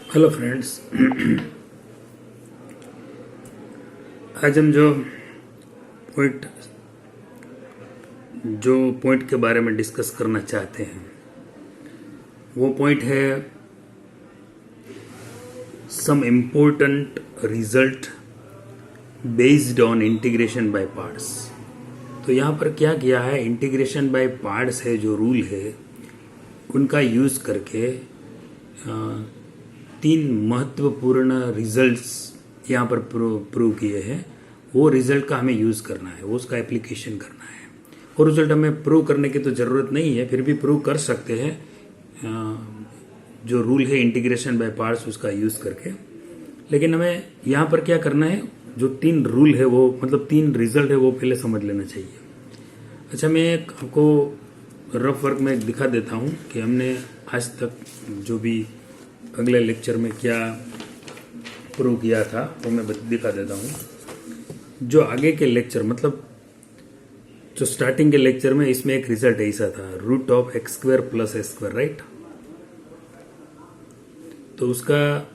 Hello friends. आज हम point जो पॉइंट के बारे में डिस्कस करना चाहते हैं वो पॉइंट है some important result based on integration by parts. तो यहाँ पर क्या किया है, इंटीग्रेशन बाय पार्ट्स है जो रूल है उनका यूज करके तीन महत्वपूर्ण रिजल्ट्स यहाँ पर प्रूव किए हैं। वो रिजल्ट का हमें यूज़ करना है, वो उसका एप्लीकेशन करना है। वो रिजल्ट हमें प्रूव करने की तो ज़रूरत नहीं है, फिर भी प्रूव कर सकते हैं जो रूल है इंटीग्रेशन बाय पार्ट्स उसका यूज़ करके। लेकिन हमें यहाँ पर क्या करना है, जो तीन रूल है वो मतलब तीन रिजल्ट है वो पहले समझ लेना चाहिए। अच्छा, मैं आपको रफ वर्क में दिखा देता हूँ कि हमने आज तक जो भी अगले लेक्चर में क्या प्रूव किया था वो मैं दिखा देता हूँ। जो आगे के लेक्चर मतलब जो स्टार्टिंग के लेक्चर में इसमें एक रिजल्ट ऐसा था, root of x square plus s square, right. तो उसका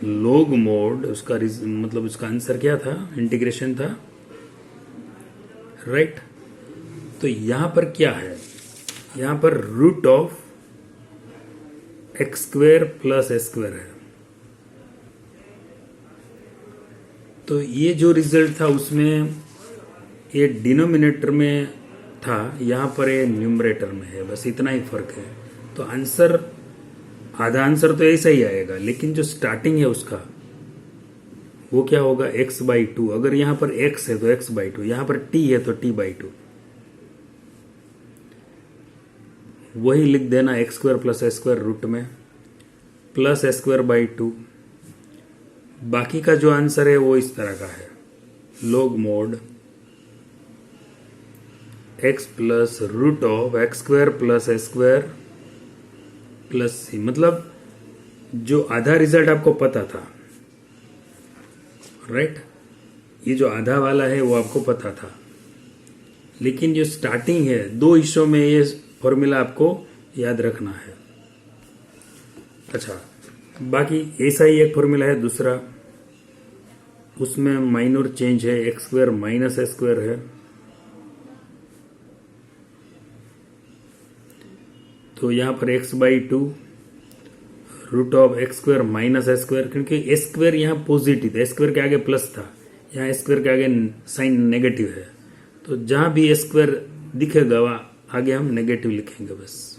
लॉग मोड उसका मतलब उसका आंसर क्या था, इंटीग्रेशन था, राइट। तो यहां पर क्या है, यहां पर root of x square plus s square है। तो ये जो रिजल्ट था उसमें ये डिनोमिनेटर में था, यहाँ पर ये न्यूमरेटर में है, बस इतना ही फर्क है। तो आंसर आधा आंसर तो ऐसा ही आएगा, लेकिन जो स्टार्टिंग है उसका वो क्या होगा, x बाई टू। अगर यहाँ पर x है तो x बाई टू, यहाँ पर t है तो t बाई टू। वही लिख देना x square plus s square root में plus s square by two. बाकी का जो आंसर है वो इस तरह का है, log mod x plus root of x square plus s square plus c. मतलब जो आधा रिजल्ट आपको पता था, राइट, ये जो आधा वाला है वो आपको पता था, लेकिन जो स्टार्टिंग है दो हिस्सों में ये फॉर्मूला आपको याद रखना है। अच्छा, बाकी ऐसा ही एक फॉर्मूला है दूसरा, उसमें माइनर चेंज है, x square minus s square है। तो यहां पर x by two root of x square minus s square, क्योंकि एस स्क्वायर यहाँ पॉजिटिव है, एस स्क्वायर के आगे प्लस था, यहाँ एस स्क्वायर के आगे साइन नेगेटिव है। तो जहां भी एस स्क्वायर दिखेगा वहां आगे हम नेगेटिव लिखेंगे, बस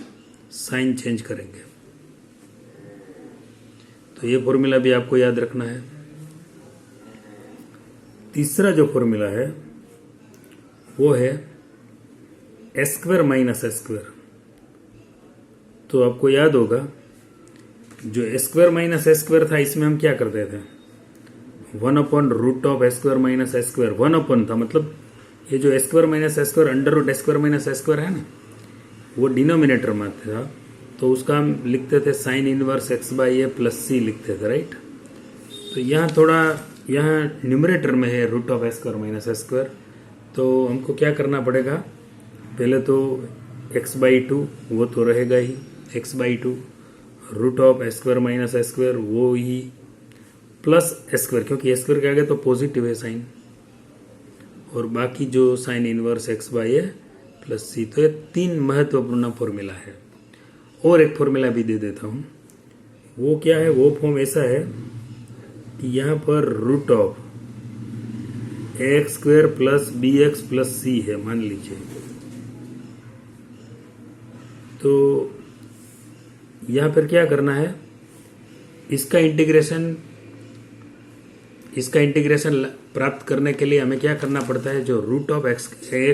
साइन चेंज करेंगे। तो ये फॉर्मूला भी आपको याद रखना है। तीसरा जो फॉर्मूला है वो है s square minus s square. तो आपको याद होगा जो s square minus s square था इसमें हम क्या करते थे, one upon root of s square minus s square, one upon था। मतलब ये जो s square minus s square under root s square minus s square है ना, वो डिनोमिनेटर में था, तो उसका हम लिखते थे sine inverse x by a plus c लिखते थे, राइट। तो यहाँ थोड़ा यहाँ न्यूमरेटर में है root of s square minus s square, तो हमको क्या करना पड़ेगा, पहले तो एक्स बाई टू वो तो रहेगा ही, x by two root of s square minus s square वो ही प्लस एस स्क्वायर, क्योंकि एस स्क्वायर के आगे तो पॉजिटिव है साइन, और बाकी जो sine inverse x by a plus c. तो ये तीन महत्वपूर्ण फॉर्मूला है। और एक फॉर्मूला भी दे देता हूँ, वो क्या है, वो फॉर्म ऐसा है कि यहाँ पर root of x square plus b x plus c है मान लीजिए। तो यहाँ पर क्या करना है, इसका इंटीग्रेशन प्राप्त करने के लिए हमें क्या करना पड़ता है, जो root of x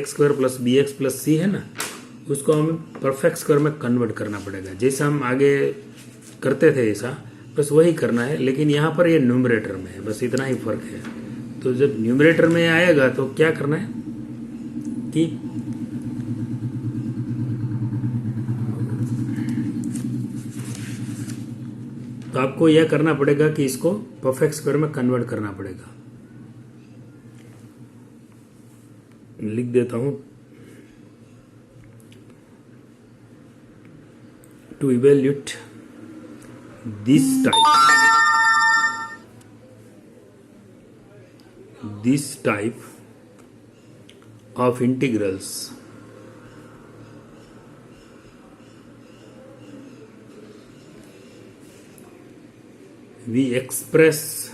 square plus b x plus c है ना, उसको हमें परफेक्ट स्क्वायर में कन्वर्ट करना पड़ेगा। जैसा हम आगे करते थे ऐसा बस वही करना है, लेकिन यहाँ पर ये न्यूमरेटर में है, बस इतना ही फर्क है। तो जब न्यूमरेटर में आएगा तो क्या करना है कि तो आपको यह करना पड़ेगा कि इसको परफेक्ट स्क्वायर में कन्वर्ट करना पड़ेगा। लिख देता हूं, to evaluate this type of integrals we express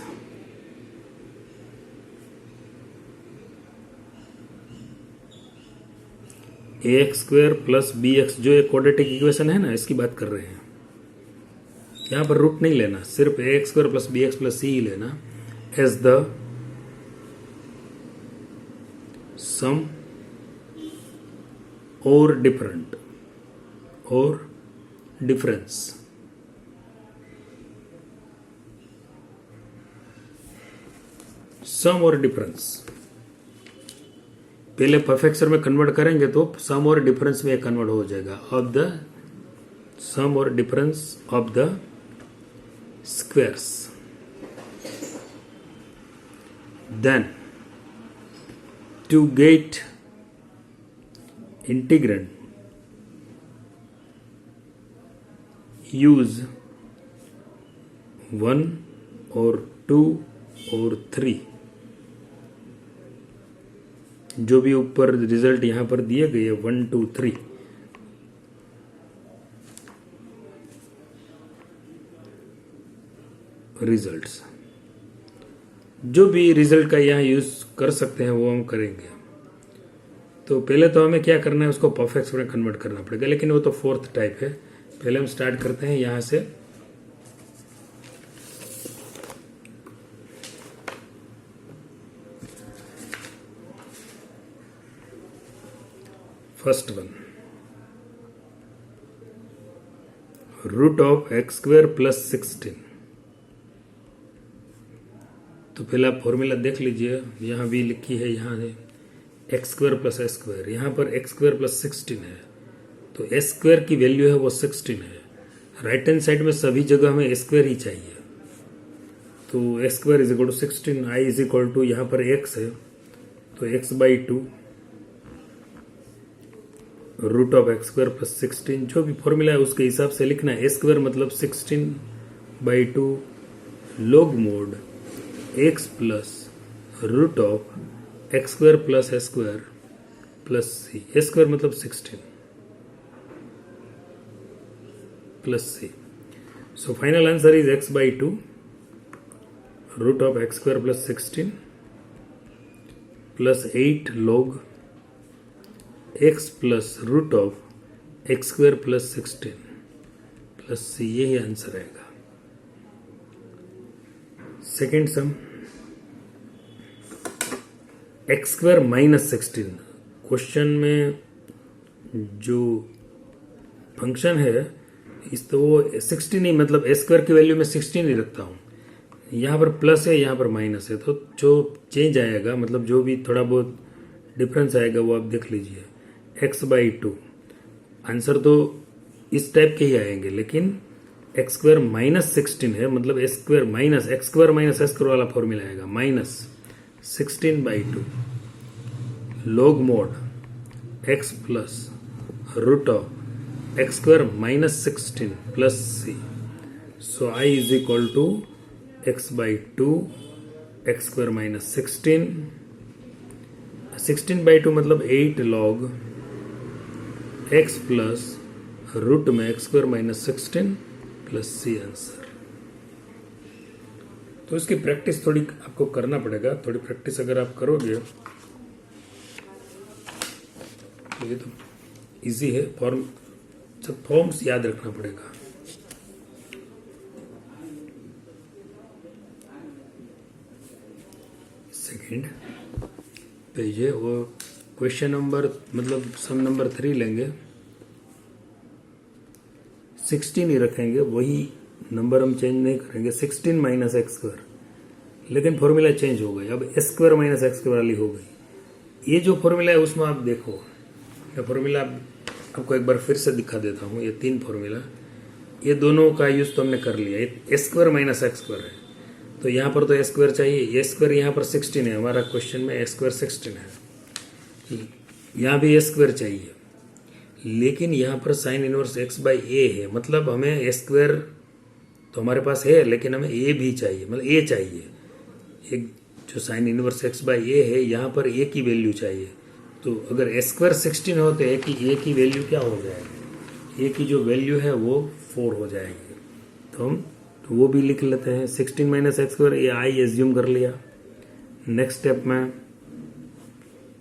ax square plus b x, जो एक क्वाड्रेटिक इक्वेशन है ना, इसकी बात कर रहे हैं। यहां पर रूट नहीं लेना, सिर्फ ax square plus b x plus c ही लेना एज द सम और डिफरेंट और डिफरेंस। सम और डिफरेंस पहले परफेक्शन में कन्वर्ट करेंगे तो सम और डिफरेंस में कन्वर्ट हो जाएगा। ऑफ द सम और difference of the squares, then to get integrand use 1 और 2 और 3, जो भी ऊपर रिजल्ट यहां पर दिए गए 1 2 3, रिजल्ट्स, जो भी रिजल्ट का यहां यूज कर सकते हैं वो हम करेंगे। तो पहले तो हमें क्या करना है, उसको परफेक्ट में कन्वर्ट करना पड़ेगा, लेकिन वो तो फोर्थ टाइप है। पहले हम स्टार्ट करते हैं यहां से। First one, root of x square plus 16। तो पहले आप फॉर्मूला देख लीजिए, यहां भी लिखी है, यहां है x square plus s square, यहां पर एक्स स्क्वायर प्लस 16 है, तो एस स्क्वायर की वैल्यू है वो 16 है। राइट हैंड साइड में सभी जगह हमें एस स्क्वायर ही चाहिए, तो x square is equal to 16, I is equal to यहां पर एक्स है तो x by 2 root of x square plus 16, जो भी फॉर्मूला है उसके हिसाब से लिखना है। ए स्क्वायर मतलब 16/2 log mod x plus root of x square plus a square plus c. A square मतलब 16 plus c. So final answer is x/2 root of x square plus 16 plus 8 log x plus root of x square plus 16 plus c, यही answer आएगा। Second sum, x square minus 16। Question में जो function है इस तो वो 16 ही, मतलब a square की वैल्यू में 16 ही रखता हूँ। यहाँ पर प्लस है, यहाँ पर माइनस है, तो जो चेंज आएगा, मतलब जो भी थोड़ा बहुत डिफरेंस आएगा वो आप देख लीजिए। x/2 आंसर तो इस टाइप के ही आएंगे, लेकिन एक्स स्क्वायर माइनस 16 है, मतलब a square minus x square minus s square वाला फॉर्मूला आएगा। Minus 16/2 log mod x plus root of x square minus 16 plus c. So I is equal to x/2 x square minus 16/2 मतलब 8 log x plus root में x square minus 16 plus c answer. तो इसकी practice थोड़ी आपको करना पड़ेगा। थोड़ी practice अगर आप करोगे तो ये तो इजी है। फॉर्म्स याद रखना पड़ेगा। सेकेंड पेज है वो क्वेश्चन नंबर, मतलब सम नंबर 3 लेंगे, 16 ही रखेंगे, वही नंबर हम चेंज नहीं करेंगे। 16 माइनस एक्स स्क्वायर, लेकिन फॉर्मूला चेंज हो गई, अब S square minus x square वाली हो गई। ये जो फॉर्मूला है उसमें आप देखो, ये फॉर्मूला आपको एक बार फिर से दिखा देता हूँ। ये 3 फॉर्मूला, ये दोनों का यूज तो हमने कर लिया। S square minus x square है, तो यहाँ पर तो ए स्क्वायर चाहिए। ए स्क्वायर यहाँ पर 16 है, हमारा क्वेश्चन में ए स्क्वायर 16 है। यहाँ भी ए स्क्वायर चाहिए, लेकिन यहाँ पर साइन इनवर्स x/a है, मतलब हमें ए स्क्वायर तो हमारे पास है, लेकिन हमें ए भी चाहिए, मतलब ए चाहिए। एक जो साइन इनवर्स एक्स बाई ए है, यहाँ पर ए की वैल्यू चाहिए। तो अगर ए स्क्वायर 16 हो तो ए की वैल्यू क्या हो जाएगी? ए की जो वैल्यू है वो 4 हो जाएगी। तो हम तो वो भी लिख लेते हैं। 16 माइनस एक्स स्क्वायर, ये आई एज्यूम कर लिया। नेक्स्ट स्टेप में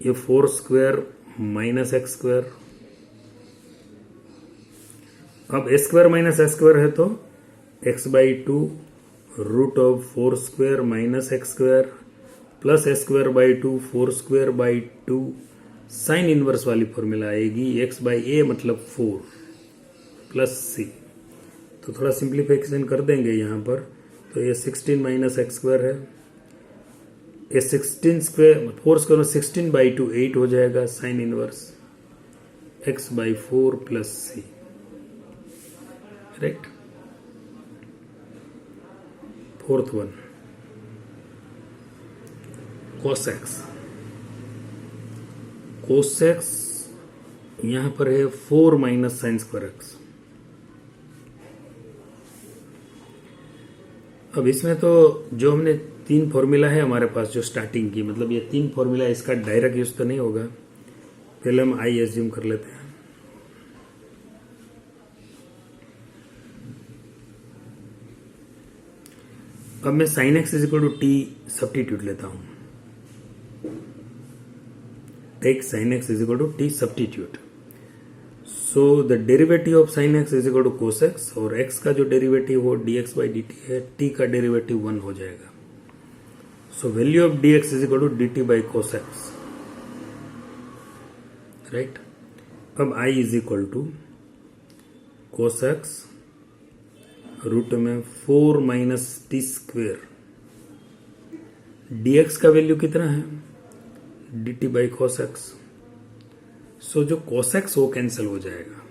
ये 4 स्क्वायर माइनस एक्स स्क्वायर। अब a square minus x square है तो x by 2 root of 4 square minus x square plus a square by 2 4 square by 2। Sine inverse वाली formula आएगी एक्स बाई ए मतलब 4 plus c. तो थोड़ा simplification कर देंगे यहाँ पर। तो ये 16 माइनस एक्स स्क्वायर है, ये 16 स्क्वायर 4 स्क्वायर में 16 बाई 2 8 हो जाएगा। Sine inverse x by 4 plus c, correct. Fourth one cosec x. Cosec x यहां पर है 4 माइनस साइन स्क्वायर एक्स। अब इसमें तो जो हमने 3 फॉर्मूला है हमारे पास जो स्टार्टिंग की, मतलब ये 3 फॉर्मूला, इसका डायरेक्ट यूज तो नहीं होगा। पहले हम आई एज्यूम कर लेते हैं। अब मैं sine x is equal to t substitute लेता हूं। Take sine x is equal to t substitute. So the derivative of sine x is equal to cos x, और एक्स का जो डेरिवेटिव वो d x by d t है, t का derivative 1 हो जाएगा। So value of d x is equal to d t by cos x, right. अब I is equal to cos x root में 4 minus t square. D x का value कितना है? D t by cos x. So जो cos x वो cancel हो जाएगा,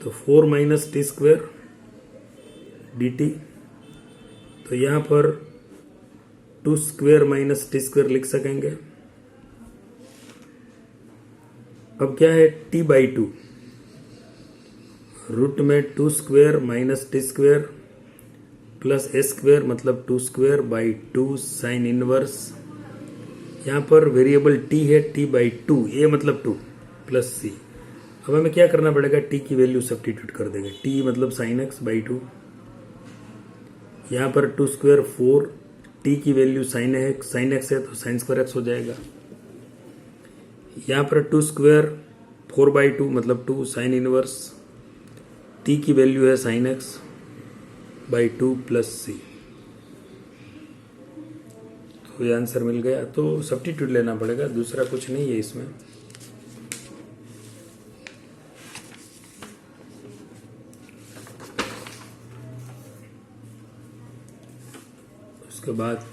तो 4 minus t square d t. तो यहां पर 2 स्क्वेयर माइनस टी स्क्वेयर लिख सकेंगे। अब क्या है? टी बाई 2 रूट में 2 square minus t square plus a square मतलब 2 स्क्वेयर बाई 2 साइन इनवर्स। यहाँ पर वेरिएबल टी है, टी बाई 2, ए मतलब 2 प्लस सी। अब हमें क्या करना पड़ेगा? टी की वैल्यू सब्स्टिट्यूट कर देंगे। टी मतलब साइन एक्स बाई 2, यहाँ पर 2 स्क्वेयर 4, टी की वैल्यू साइन एक्स है तो साइन स्क्वायर एक्स हो जाएगा। यहाँ पर 2 स्क्वेयर 4 बाई 2 मतलब 2 साइन इनवर्स, टी की वैल्यू है sine x by 2 plus c. तो ये आंसर मिल गया। तो सब्स्टिट्यूट लेना पड़ेगा, दूसरा कुछ नहीं है इसमें। उसके बाद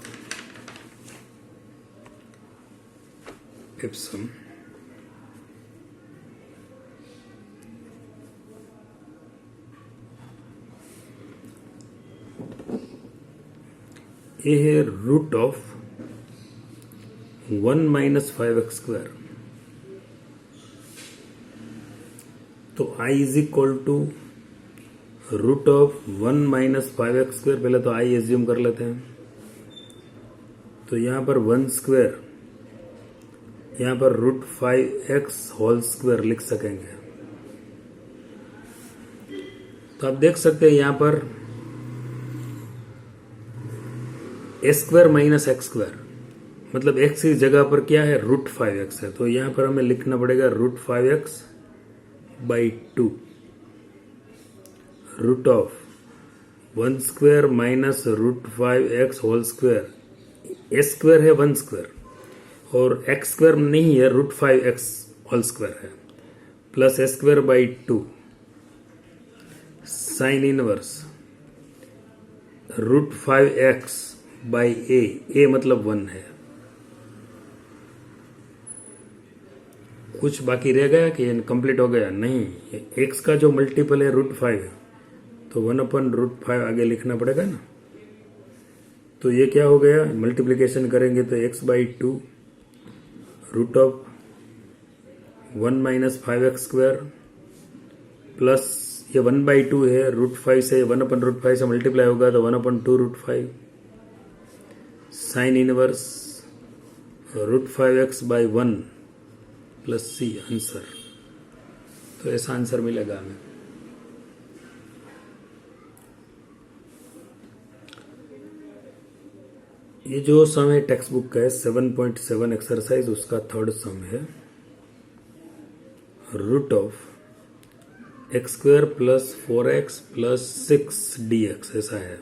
एप्सम ये है root of 1 minus 5x square. तो i is equal to root of 1 minus 5x square. पहले तो i एज्यूम कर लेते हैं। तो यहां पर 1 स्क्वायर, यहां पर रूट 5x होल स्क्वायर लिख सकेंगे। तो आप देख सकते हैं यहां पर ए स्क्वायर माइनस एक्स स्क्वायर, मतलब एक्स की जगह पर क्या है? रूट 5x है। तो यहां पर हमें लिखना पड़ेगा root 5x by 2 root of 1 square minus root 5x whole square. A square है 1 स्क्वायर और एक्स स्क्वायर नहीं है, रूट 5x होल स्क्वायर है, plus a square by 2 sine inverse root 5x by a मतलब 1 है। कुछ बाकी रह गया कि कंप्लीट हो गया? नहीं, एक्स का जो मल्टीपल है रूट 5 है, तो 1 अपन रूट 5 आगे लिखना पड़ेगा ना। तो ये क्या हो गया? मल्टीप्लिकेशन करेंगे तो x by 2 root of 1 minus 5x square plus ये 1/2 है, √5 से 1/√5 से मल्टीप्लाई होगा तो 1/2√5 sine inverse √5x/1 plus c answer. तो ऐसा आंसर मिलेगा हमें। ये जो सम है टेक्स्ट बुक का है 7.7 एक्सरसाइज, उसका थर्ड सम है √(x² + 4x + 6dx ऐसा है।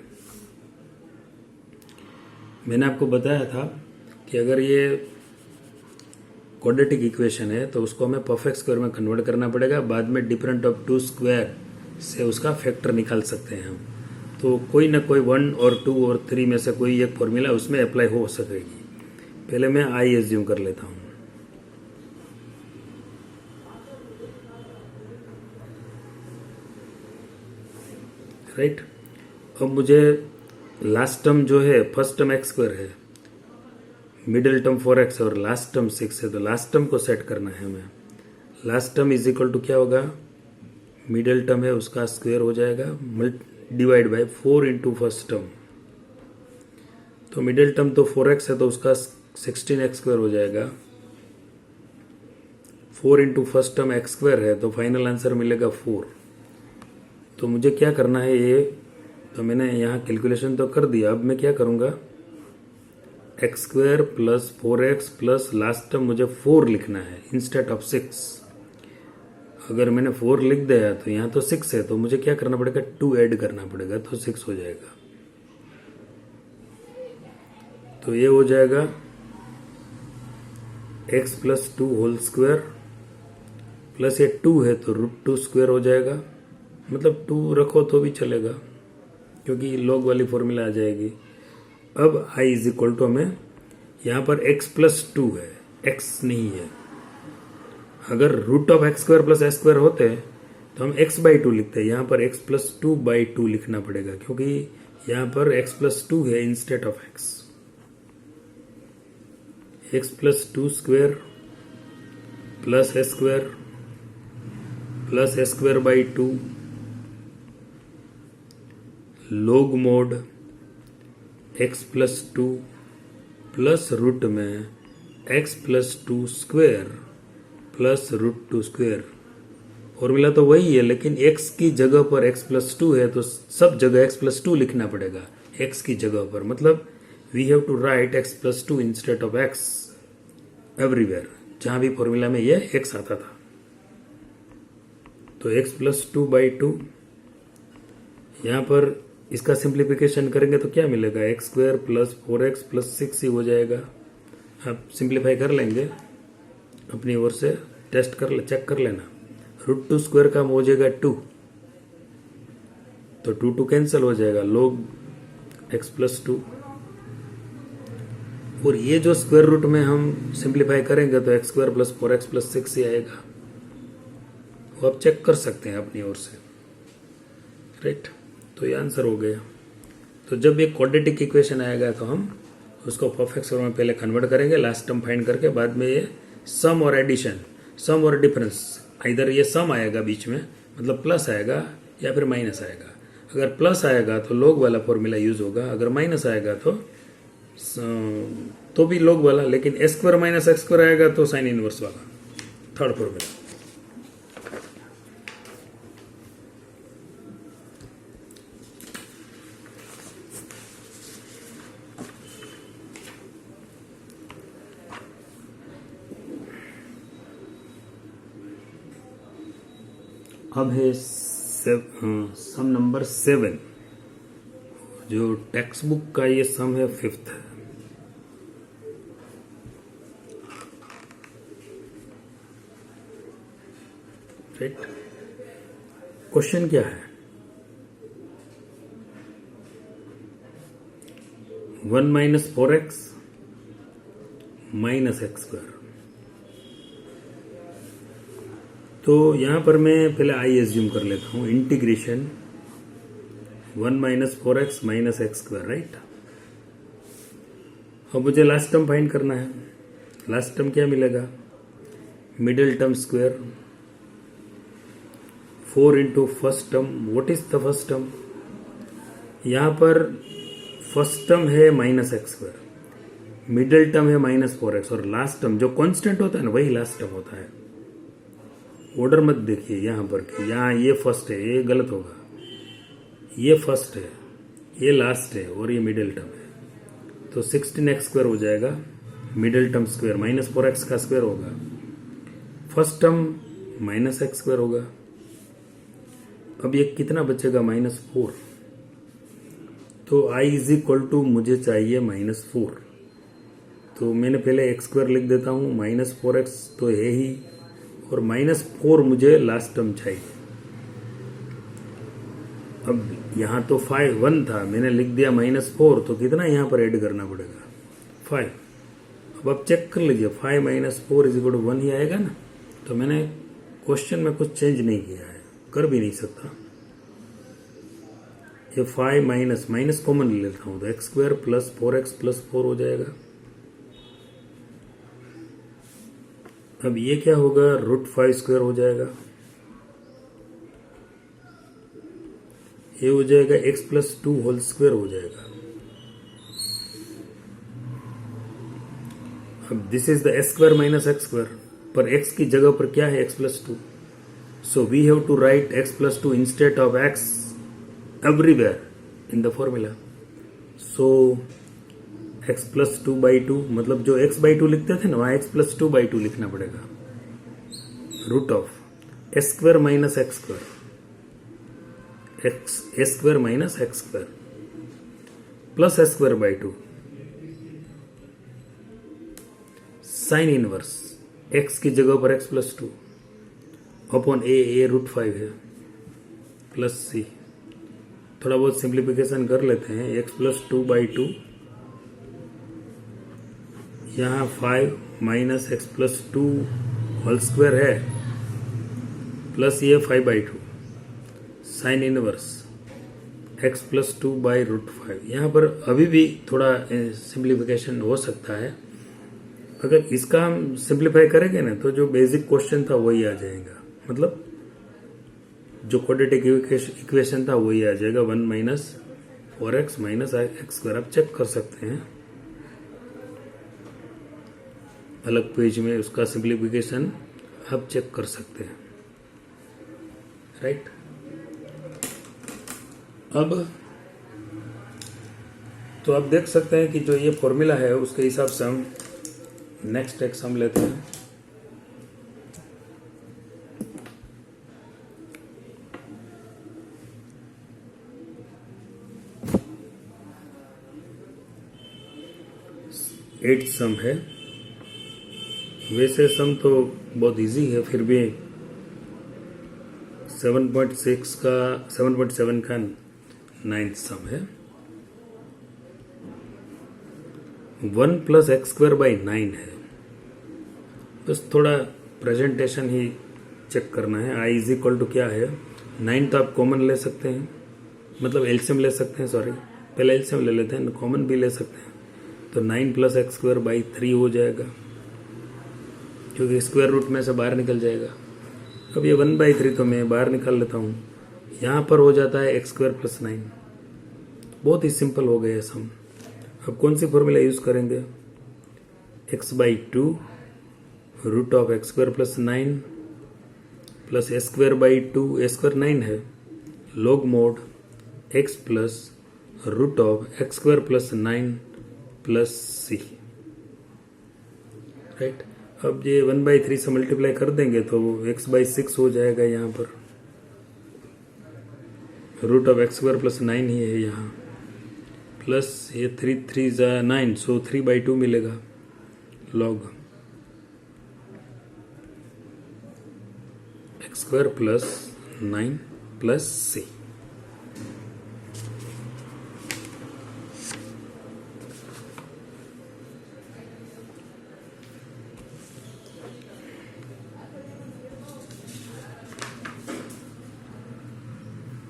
मैंने आपको बताया था कि अगर ये क्वाड्रेटिक इक्वेशन है तो उसको हमें परफेक्ट स्क्वायर में कन्वर्ट करना पड़ेगा, बाद में डिफरेंट ऑफ 2 स्क्वायर से उसका फैक्टर निकाल सकते हैं हम। तो कोई ना कोई 1 और 2 और 3 में से कोई एक फॉर्मूला उसमें अप्लाई हो सकेगी। पहले मैं आई एज्यूम कर लेता हूँ। राइट, अब मुझे लास्ट टर्म जो है, फर्स्ट टर्म x² है, मिडिल टर्म 4x और लास्ट टर्म 6 है, तो लास्ट टर्म को सेट करना है हमें। Last term is equal to क्या होगा, मिडिल टर्म है उसका स्क्वायर हो जाएगा divide by 4 into first term. तो मिडिल टर्म तो 4x है तो उसका 16x² हो जाएगा। 4 इंटू फर्स्ट टर्म x² है तो फाइनल आंसर मिलेगा 4। तो मुझे क्या करना है ये, तो मैंने यहाँ कैलकुलेशन तो कर दिया। अब मैं क्या करूँगा, x² + 4x plus last term मुझे 4 लिखना है इंस्टेड ऑफ 6। अगर मैंने 4 लिख दिया तो यहाँ तो 6 है, तो मुझे क्या करना पड़ेगा, 2 ऐड करना पड़ेगा तो 6 हो जाएगा। तो ये हो जाएगा x + 2 होल स्क्वायर प्लस ये 2 है तो √2² हो जाएगा। मतलब 2 रखो तो भी चलेगा क्योंकि लॉग वाली फॉर्मूला आ जाएगी। अब i इज इक्वल टू, हमें यहाँ पर x + 2 है, x नहीं है। अगर √(x² + s² होते तो हम x/2 लिखते हैं, यहाँ पर x + 2/2 लिखना पड़ेगा क्योंकि यहाँ पर x + 2 है instead of x। x + 2² plus s² plus s²/2 log mod x + 2 plus root में x + 2² प्लस √2²। फॉर्मूला तो वही है लेकिन x की जगह पर x + 2 है तो सब जगह x + 2 लिखना पड़ेगा x की जगह पर। मतलब we have to write x + 2 instead of x everywhere, जहां भी फॉर्मूला में ये x आता था। तो x + 2/2, यहाँ पर इसका सिंप्लीफिकेशन करेंगे तो क्या मिलेगा, x² + 4x + 6 ही हो जाएगा। आप सिंप्लीफाई कर लेंगे अपनी ओर से, टेस्ट कर ले, चेक कर लेना। √2² का हो जाएगा 2, तो 2 कैंसिल हो जाएगा, log x + 2। और ये जो स्क्वायर रूट में हम सिंप्लीफाई करेंगे तो x² + 4x + 6 ही आएगा। वो आप चेक कर सकते हैं अपनी ओर से। राइट, तो ये आंसर हो गया। तो जब ये क्वाड्रेटिक इक्वेशन आएगा तो हम उसको परफेक्ट स्क्वायर में पहले कन्वर्ट करेंगे, लास्ट टर्म फाइंड करके बाद में ये सम और एडिशन, सम और डिफरेंस, इधर ये सम आएगा बीच में, मतलब प्लस आएगा या फिर माइनस आएगा। अगर प्लस आएगा तो लॉग वाला फॉर्मूला यूज होगा, अगर माइनस आएगा तो भी लॉग वाला, लेकिन s² - x² आएगा तो साइन इनवर्स वाला थर्ड फॉर्मूला। अब है सम नंबर 7, जो टेक्स्ट बुक का ये सम है 5th। राइट, क्वेश्चन क्या है, 1 - 4x - x²। तो यहाँ पर मैं पहले आई एज्यूम कर लेता हूँ, इंटीग्रेशन 1 - 4x - x²। राइट, अब मुझे लास्ट टर्म फाइंड करना है। लास्ट टर्म क्या मिलेगा, middle term square 4 into first term. What is the first term? यहाँ पर फर्स्ट टर्म है minus x square, middle term है माइनस 4x, और लास्ट टर्म जो कांस्टेंट होता है ना वही लास्ट टर्म होता है. ऑर्डर मत देखिए यहाँ पर कि यहाँ ये फर्स्ट है, ये गलत होगा. ये फर्स्ट है, ये लास्ट है, और ये मिडिल टर्म है. तो 16x स्क्वायर हो जाएगा, middle term square minus 4x का स्क्वायर होगा, first term minus x square होगा. अब ये कितना बचेगा? -4. तो i इज इक्वल टू मुझे चाहिए -4. तो मैंने पहले एक्स स्क्वायर लिख देता हूँ, -4x तो है ही, और -4 मुझे लास्ट टर्म चाहिए. अब यहाँ तो 1 था, मैंने लिख दिया -4, तो कितना यहाँ पर ऐड करना पड़ेगा? 5. अब आप चेक कर लीजिए, 5 - 4 इज इक्वल टू 1 ही आएगा ना. तो मैंने क्वेश्चन में कुछ चेंज नहीं किया है, कर भी नहीं सकता. ये 5 माइनस कॉमन ले लेता हूँ, तो x square plus 4x plus 4 हो जाएगा. अब ये क्या होगा? √5 स्क्वायर हो जाएगा. ये हो जाएगा x प्लस 2 होल स्क्वायर हो जाएगा. अब this is the s square minus x square, पर x की जगह पर क्या है? x plus 2. So we have to write x plus 2 instead of x everywhere in the formula. So x plus 2/2, मतलब जो x बाई 2 लिखते थे ना, वहां x प्लस 2/2 लिखना पड़ेगा. Root of s square minus x square, s square minus x square plus s square by 2 sine inverse x की जगह पर x प्लस 2 अपॉन a √5 है प्लस c. थोड़ा बहुत सिंप्लीफिकेशन कर लेते हैं. x प्लस 2/2, यहाँ 5 minus x plus 2 whole square है, प्लस ये 5/2 साइन इनवर्स x प्लस 2/√5. यहाँ पर अभी भी थोड़ा सिंप्लीफिकेशन हो सकता है. अगर इसका हम सिंप्लीफाई करेंगे ना, तो जो बेसिक क्वेश्चन था वही आ जाएगा, मतलब जो क्वाड्रेटिक इक्वेशन था वही आ जाएगा. 1 - 4x माइनस एक्स स्क्वायर. आप चेक कर सकते हैं अलग पेज में, उसका सिंप्लीफिकेशन आप चेक कर सकते हैं. राइट. अब तो आप देख सकते हैं कि जो ये फॉर्मूला है उसके हिसाब से हम नेक्स्ट एक सम लेते हैं. एट सम है. वैसे सम तो बहुत इजी है, फिर भी 7.7 का 9th सम है. 1 प्लस एक्स स्क्वायर बाई 9 है. बस थोड़ा प्रेजेंटेशन ही चेक करना है. i इज इक्वल टू क्या है? 9 तो आप कॉमन ले सकते हैं, मतलब एलसीएम ले सकते हैं. सॉरी, पहले एलसीएम ले लेते हैं, कॉमन भी ले सकते हैं. तो 9 प्लस एक्स स्क्वायर बाई 3 हो जाएगा, क्योंकि स्क्वायर रूट में से बाहर निकल जाएगा. अब ये 1/3 तो मैं बाहर निकाल लेता हूँ. यहाँ पर हो जाता है एक्स स्क्वायर प्लस 9. बहुत ही सिंपल हो गया सम. अब कौन सी फॉर्मूला यूज करेंगे? x/2 root of x square plus 9 plus s square by 2, s square 9 है, log mod x plus root of x square plus 9 plus c. Right. अब ये 1/3 से मल्टीप्लाई कर देंगे तो x/6 हो जाएगा. यहाँ पर root of x square plus 9 ही है यहाँ, प्लस ये 3 × 9, सो 3/2 मिलेगा log x square plus 9 plus c.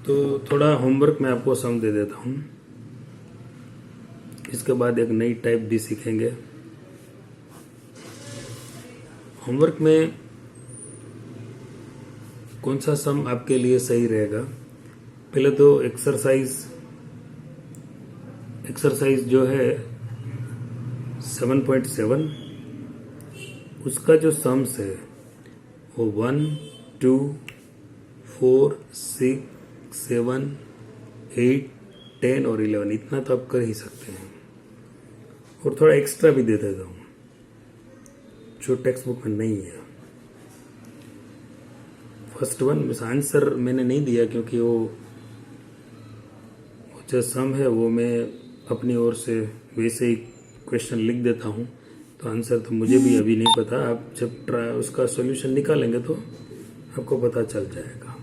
तो थोड़ा होमवर्क में आपको सम दे देता हूँ. इसके बाद एक नई टाइप भी सीखेंगे. होमवर्क में कौन सा सम आपके लिए सही रहेगा? पहले तो एक्सरसाइज जो है 7.7, उसका जो सम्स है वो 1, 2, 4, 6, 7, 8, 10 और 11, इतना तो आप कर ही सकते हैं। और थोड़ा एक्स्ट्रा भी दे देता हूँ जो टेक्स्ट बुक में नहीं है। फर्स्ट वन बस आंसर मैंने नहीं दिया क्योंकि वो जो सम है वो मैं अपनी ओर से वैसे ही क्वेश्चन लिख देता हूँ, तो आंसर तो मुझे भी अभी नहीं पता। आप जब उसका सॉल्यूशन निकालेंगे तो आपको पता चल जाएगा।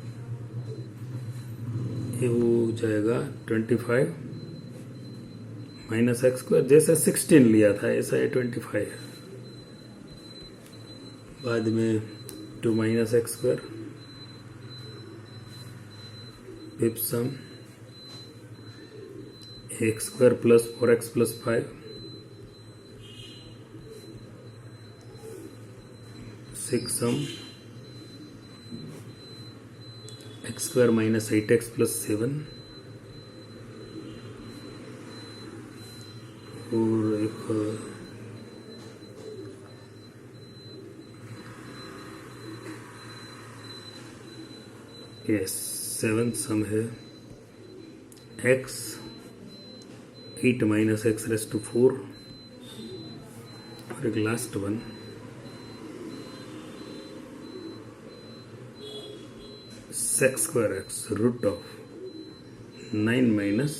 ये हो जाएगा 25 माइनस एक्स स्क्वायर, जैसे 16 लिया था ऐसा ये 25 है। बाद में 2 minus x square, fifth sum x square plus 4x plus 5, six sum x square minus 8x plus 7, और एक यस सेवंथ सम है x 8 minus x raise to 4, और एक last one six square x root of 9 minus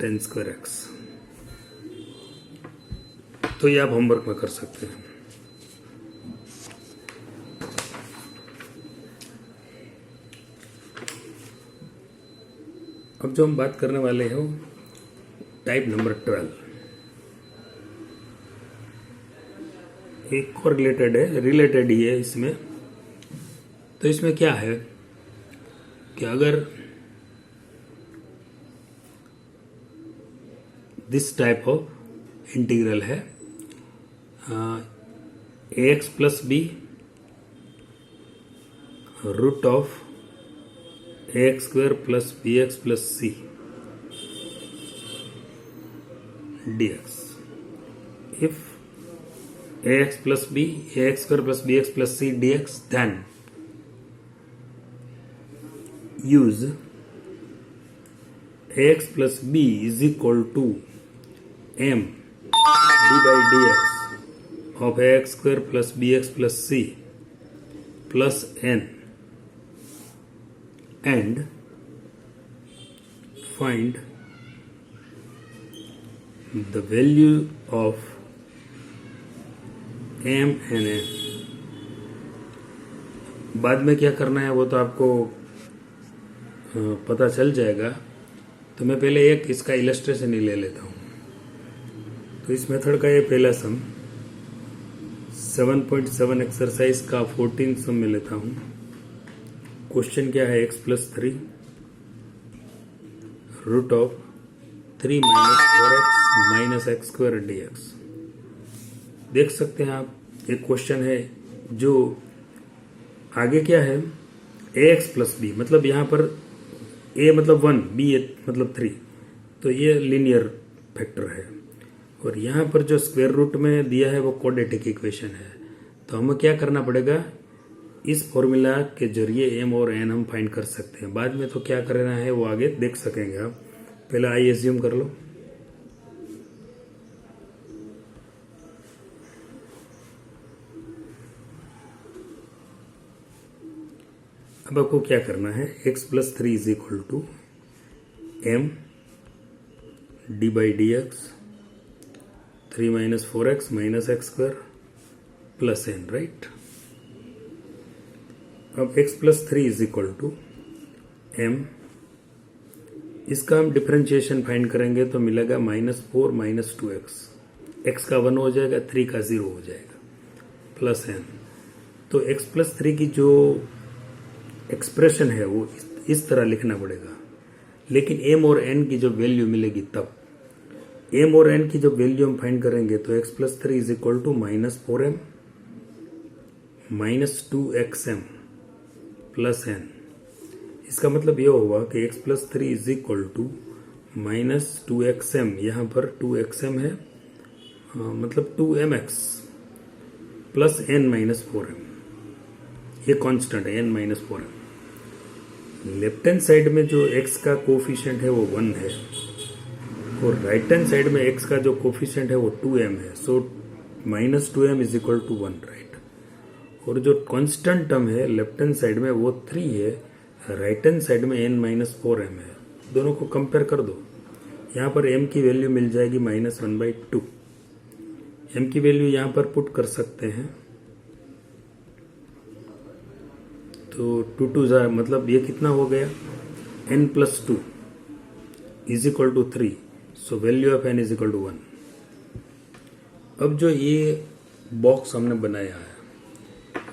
10 square x. तो ये आप homework में कर सकते हैं। अब जो हम बात करने वाले हैं टाइप नंबर 12, एक और रिलेटेड ही है इसमें। तो इसमें क्या है कि अगर दिस टाइप ऑफ इंटीग्रल है ax plus b root of ax square plus bx plus c dx, if ax plus b, ax square plus bx plus c dx, then use ax plus b is equal to m d by dx of ax square plus bx plus c plus n, and find the value of m and n। बाद में क्या करना है वो तो आपको पता चल जाएगा। तो मैं पहले एक इसका इलस्ट्रेशन ही ले लेता हूँ। तो इस मेथड का ये पहला सम 7.7 एक्सरसाइज का 14 सम में लेता हूँ। क्वेश्चन क्या है, x plus 3 root of 3 minus 4x minus x square dx। देख सकते हैं आप, एक क्वेश्चन है जो आगे क्या है ax प्लस बी, मतलब यहाँ पर a मतलब 1, b मतलब 3, तो ये लीनियर फैक्टर है। और यहाँ पर जो स्क्वायर रूट में दिया है वो क्वाड्रेटिक इक्वेशन है। तो हमें क्या करना पड़ेगा, इस फॉर्मूला के जरिए m और n हम फाइंड कर सकते हैं। बाद में तो क्या करना है वो आगे देख सकेंगे आप। पहले आई एज्यूम कर लो। अब आपको क्या करना है, x plus 3 is equal to m d by d x 3 minus 4x minus x square plus n, right. अब x plus 3 is equal to m, इसका हम डिफरेंशिएशन फाइंड करेंगे तो मिलेगा -4 माइनस 2x, x का 1 हो जाएगा, 3 का 0 हो जाएगा, प्लस n। तो x प्लस 3 की जो एक्सप्रेशन है वो इस तरह लिखना पड़ेगा। लेकिन m और n की जो वैल्यू मिलेगी तब m और n की जो वैल्यू हम फाइंड करेंगे तो x plus 3 is equal to -4m -2xm plus n। इसका मतलब यह होगा कि x plus 3 is equal to -2xm, यहाँ पर 2xm है, मतलब 2mx plus n minus 4m। ये कांस्टेंट है n minus 4m। Left hand side में जो x का कोफिशिएंट है वो 1 है और राइट हैंड साइड में x का जो कोफिशिएंट है वो 2m है। So -2m is equal to 1, right. और जो कांस्टेंट टर्म है लेफ्ट हैंड साइड में वो 3 है, राइट हैंड साइड में n माइनस 4m है। दोनों को कंपेयर कर दो, यहाँ पर m की वैल्यू मिल जाएगी -1/2। m की वैल्यू यहाँ पर पुट कर सकते हैं, तो 2 2 मतलब ये कितना हो गया, n plus 2 is equal to 3। So value of n is equal to 1। अब जो ये बॉक्स हमने बनाया है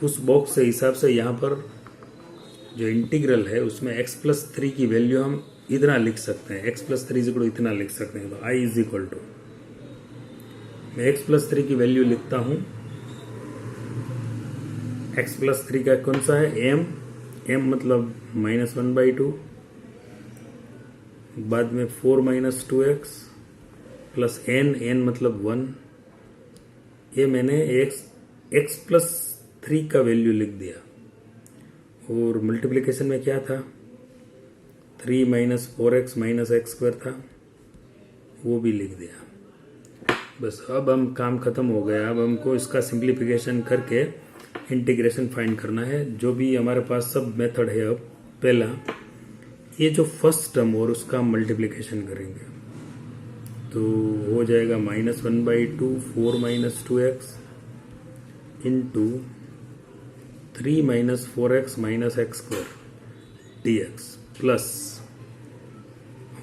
उस बॉक्स के हिसाब से यहाँ पर जो इंटीग्रल है उसमें x प्लस 3 की वैल्यू हम इतना लिख सकते हैं, x plus 3 is equal to इतना लिख सकते हैं। तो i इज इक्वल टू, मैं x प्लस 3 की वैल्यू लिखता हूँ। x प्लस 3 का कौन सा है, m मतलब -1/2, बाद में 4 माइनस 2x प्लस n मतलब 1। ये मैंने x प्लस 3 का वैल्यू लिख दिया और मल्टीप्लिकेशन में क्या था, 3 minus 4x minus x square था, वो भी लिख दिया। बस अब हम काम खत्म हो गया। अब हमको इसका सिंप्लीफिकेशन करके इंटीग्रेशन फाइंड करना है। जो भी हमारे पास सब मेथड है, अब पहला ये जो फर्स्ट टर्म और उसका मल्टीप्लिकेशन करेंगे तो हो जाएगा -1/2 4 minus 2x into 3 minus 4x minus x square dx plus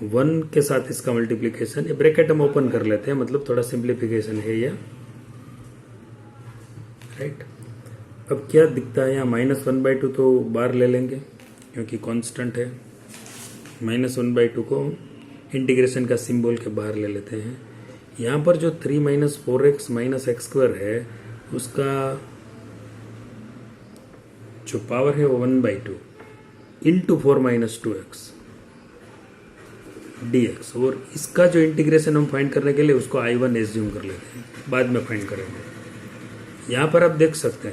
1 के साथ इसका मल्टीप्लिकेशन। ये ब्रैकेट हम ओपन कर लेते हैं, मतलब थोड़ा सिंप्लीफिकेशन है ये, राइट। अब क्या दिखता है यहाँ, -1/2 तो बाहर ले लेंगे क्योंकि कांस्टेंट है। -1/2 को इंटीग्रेशन का सिंबल के बाहर ले लेते हैं। यहाँ पर जो 3 minus 4x minus x square है उसका जो पावर है वो 1/2 इंटू 4 माइनस 2x dx। और इसका जो इंटीग्रेशन हम फाइंड करने के लिए उसको I1 एज्यूम कर लेते हैं, बाद में फाइंड करेंगे। यहाँ पर आप देख सकते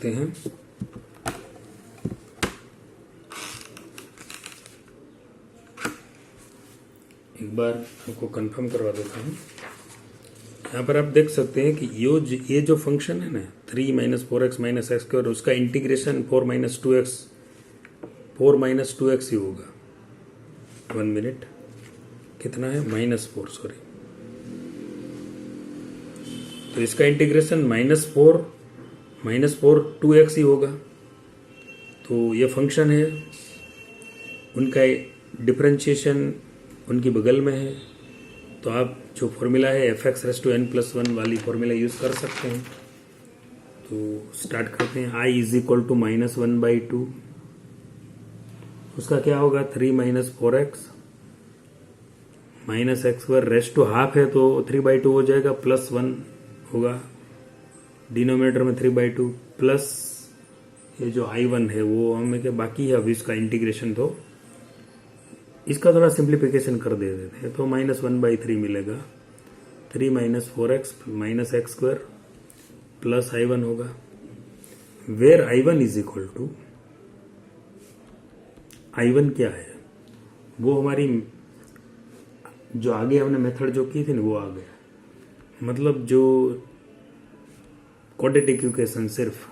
हैं एक बार आपको कंफर्म करवा देता हूँ। यहाँ पर आप देख सकते हैं कि ये जो फंक्शन है ना 3 minus 4x minus x square, उसका इंटीग्रेशन 4 माइनस 2x ही होगा। 1 मिनट, कितना है, -4, सॉरी। तो इसका इंटीग्रेशन -4 2x ही होगा। तो ये फंक्शन है, उनका डिफरेंशिएशन उनकी बगल में है। तो आप जो फॉर्मूला है f(x)n+1 वाली फॉर्मूला यूज़ कर सकते हैं। तो स्टार्ट करते हैं। i इज इक्वल टू -1/2, उसका क्या होगा, 3 minus 4x minus x square raised to half है तो 3/2 हो जाएगा, +1 होगा डिनोमिनेटर में 3/2 प्लस ये जो I1 है वो हमें क्या बाकी है अभी इसका इंटीग्रेशन। तो इसका थोड़ा सिंप्लीफिकेशन कर देते हैं तो -1/3 मिलेगा। 3 minus 4x minus x square plus I1 होगा, where I1 is equal to, I1 क्या है वो हमारी जो आगे हमने मेथड जो की थी ना वो आ गया। मतलब जो क्वाड्रेटिक इक्वेशन सिर्फ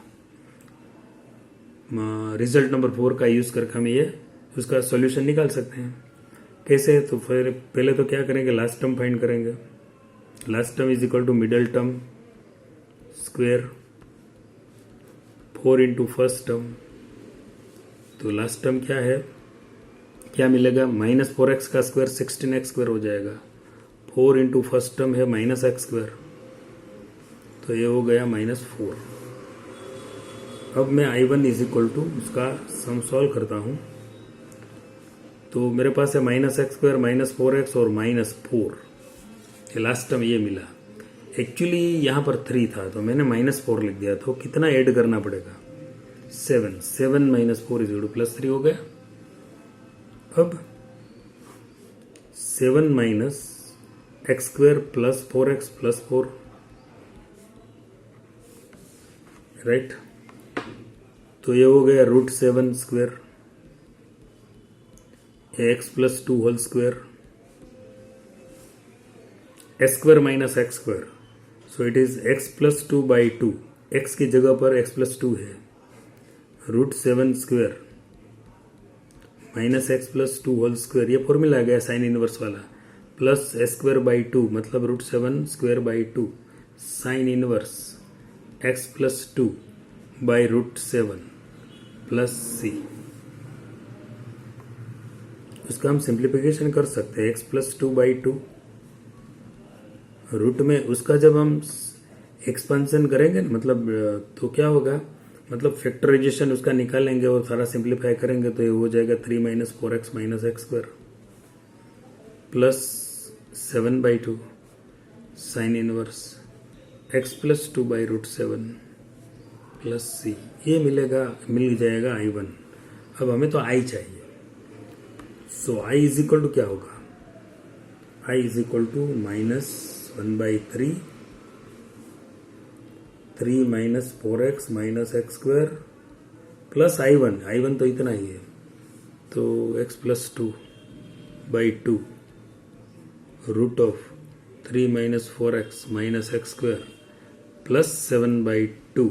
रिजल्ट नंबर 4 का यूज करके हम ये उसका सॉल्यूशन निकाल सकते हैं। कैसे, तो फिर पहले तो क्या करेंगे, लास्ट टर्म फाइंड करेंगे। Last term is equal to middle term square 4 into first term. तो लास्ट टर्म क्या है, क्या मिलेगा, -4x का स्क्वायर 16x स्क्वायर हो जाएगा। 4 इंटू फर्स्ट टर्म है -x स्क्वायर, तो ये हो गया -4। अब मैं I1 इज इक्वल टू उसका सम सॉल्व करता हूँ। तो मेरे पास है -x स्क्वायर -4x और -4, ये लास्ट टर्म ये मिला। एक्चुअली यहाँ पर 3 था तो मैंने -4 लिख दिया, तो कितना ऐड करना पड़ेगा? 7 -4 इज +3 हो गया। अब 7 - x² + 4x + 4, राइट। तो ये हो गया √7² x + 2 whole square, s² - x², so it is x + 2/2, x की जगह पर x + 2 है, √7² -x + 2 होल स्क्वायर, ये फॉर्मूला आ गया साइन इनवर्स वाला, प्लस s²/2 मतलब √7² sign inverse x + 2/√7 plus c। उसका हम सिंप्लीफिकेशन कर सकते हैं, x + 2/2 रूट में उसका जब हम एक्सपेंशन करेंगे मतलब तो क्या होगा, मतलब फैक्टराइजेशन उसका निकालेंगे और सारा सिंप्लीफाई करेंगे तो ये हो जाएगा 3 - 4x - x² plus 7/2 sign inverse x + 2/√7 plus c, ये मिल जाएगा I1। अब हमें तो I चाहिए, सो I = क्या होगा? I = -1/3 3 - 4x - x² plus I1 तो इतना ही है, तो x + 2/2 √3 - 4x - x² plus 7/2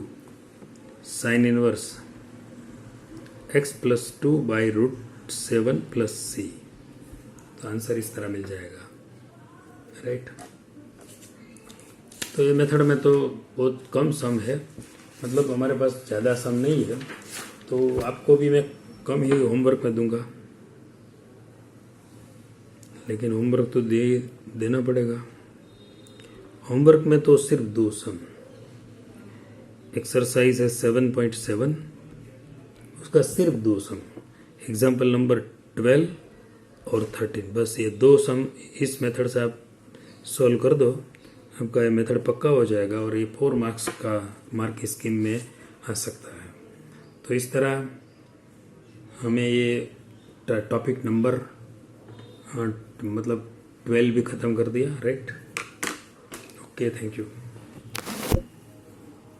sign inverse x + 2/√7 plus c। तो आंसर इस तरह मिल जाएगा, राइट। तो ये मेथड में तो बहुत कम सम है, मतलब हमारे पास ज़्यादा सम नहीं है, तो आपको भी मैं कम ही होमवर्क में दूंगा, लेकिन होमवर्क तो देना पड़ेगा। होमवर्क में तो सिर्फ 2 सम, एक्सरसाइज है 7.7, उसका सिर्फ 2 सम, एग्जाम्पल नंबर 12 और 13, बस ये 2 सम इस मेथड से आप सॉल्व कर दो, आपका ये मेथड पक्का हो जाएगा और ये 4 मार्क्स का मार्क स्कीम में आ सकता है। तो इस तरह हमें ये टॉपिक नंबर मतलब 12 भी ख़त्म कर दिया, राइट। Okay, thank you.